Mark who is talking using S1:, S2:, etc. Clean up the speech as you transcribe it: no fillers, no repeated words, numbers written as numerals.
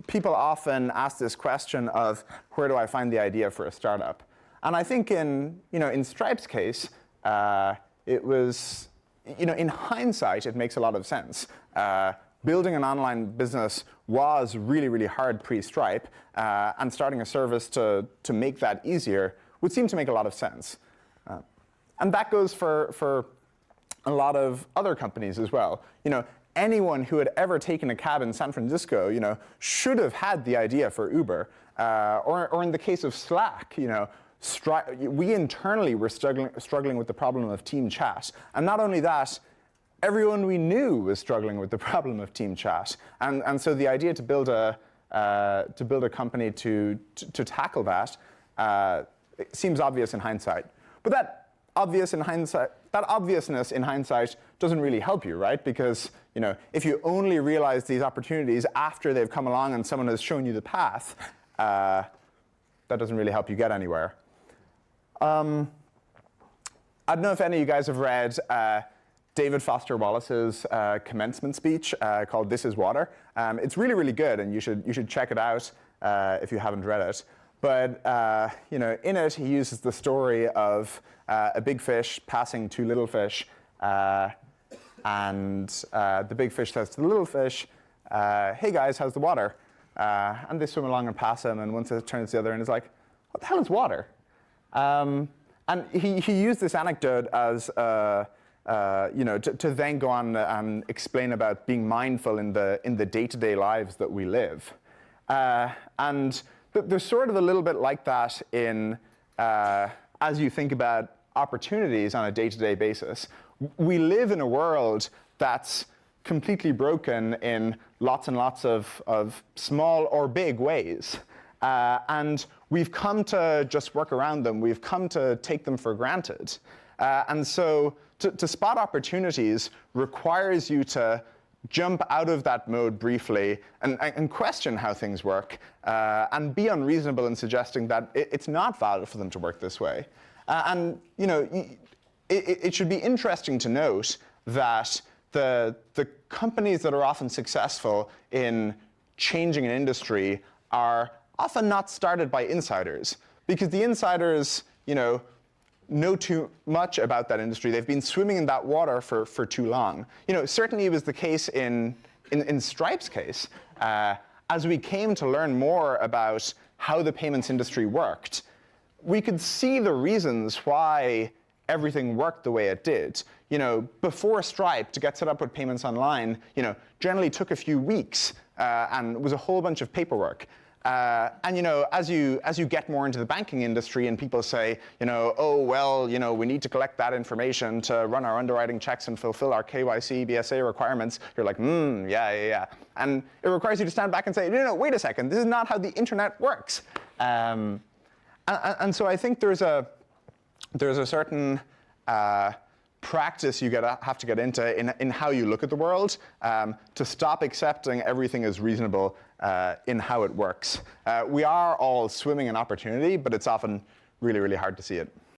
S1: people often ask this question of, where do I find the idea for a startup? And I think in Stripe's case, it was, in hindsight, it makes a lot of sense. Building an online business was really, really hard pre-Stripe, and starting a service to make that easier would seem to make a lot of sense. And that goes for a lot of other companies as well. Anyone who had ever taken a cab in San Francisco, should have had the idea for Uber. Or in the case of Slack, we internally were struggling with the problem of team chat. And not only that, everyone we knew was struggling with the problem of team chat. And so the idea to build a company to tackle that it seems obvious in hindsight. But that obviousness in hindsight doesn't really help you, right? Because if you only realize these opportunities after they've come along and someone has shown you the path, that doesn't really help you get anywhere. I don't know if any of you guys have read David Foster Wallace's commencement speech called "This Is Water." It's really, really good, and you should check it out if you haven't read it. But in it, he uses the story of a big fish passing two little fish, and the big fish says to the little fish, "Hey guys, how's the water?" And they swim along and pass him, and one turns to the other and is like, "What the hell is water?" And he used this anecdote as to then go on and explain about being mindful in the day-to-day lives that we live. And there's sort of a little bit like that in as you think about opportunities on a day-to-day basis. We live in a world that's completely broken in lots and lots of small or big ways. And we've come to just work around them. We've come to take them for granted. And so to spot opportunities requires you to jump out of that mode briefly and question how things work, and be unreasonable in suggesting that it's not valid for them to work this way. And it should be interesting to note that the companies that are often successful in changing an industry are often not started by insiders, because the insiders, know too much about that industry. They've been swimming in that water for too long. Certainly it was the case in Stripe's case. As we came to learn more about how the payments industry worked, we could see the reasons why everything worked the way it did. Before Stripe, to get set up with payments online, generally took a few weeks and was a whole bunch of paperwork. And as you get more into the banking industry and people say, oh, well, we need to collect that information to run our underwriting checks and fulfill our KYC, BSA requirements, you're like, yeah. And it requires you to stand back and say, no, wait a second, this is not how the internet works. And so I think there's a certain practice you have to get into in how you look at the world, to stop accepting everything as reasonable in how it works. We are all swimming in opportunity, but it's often really, really hard to see it.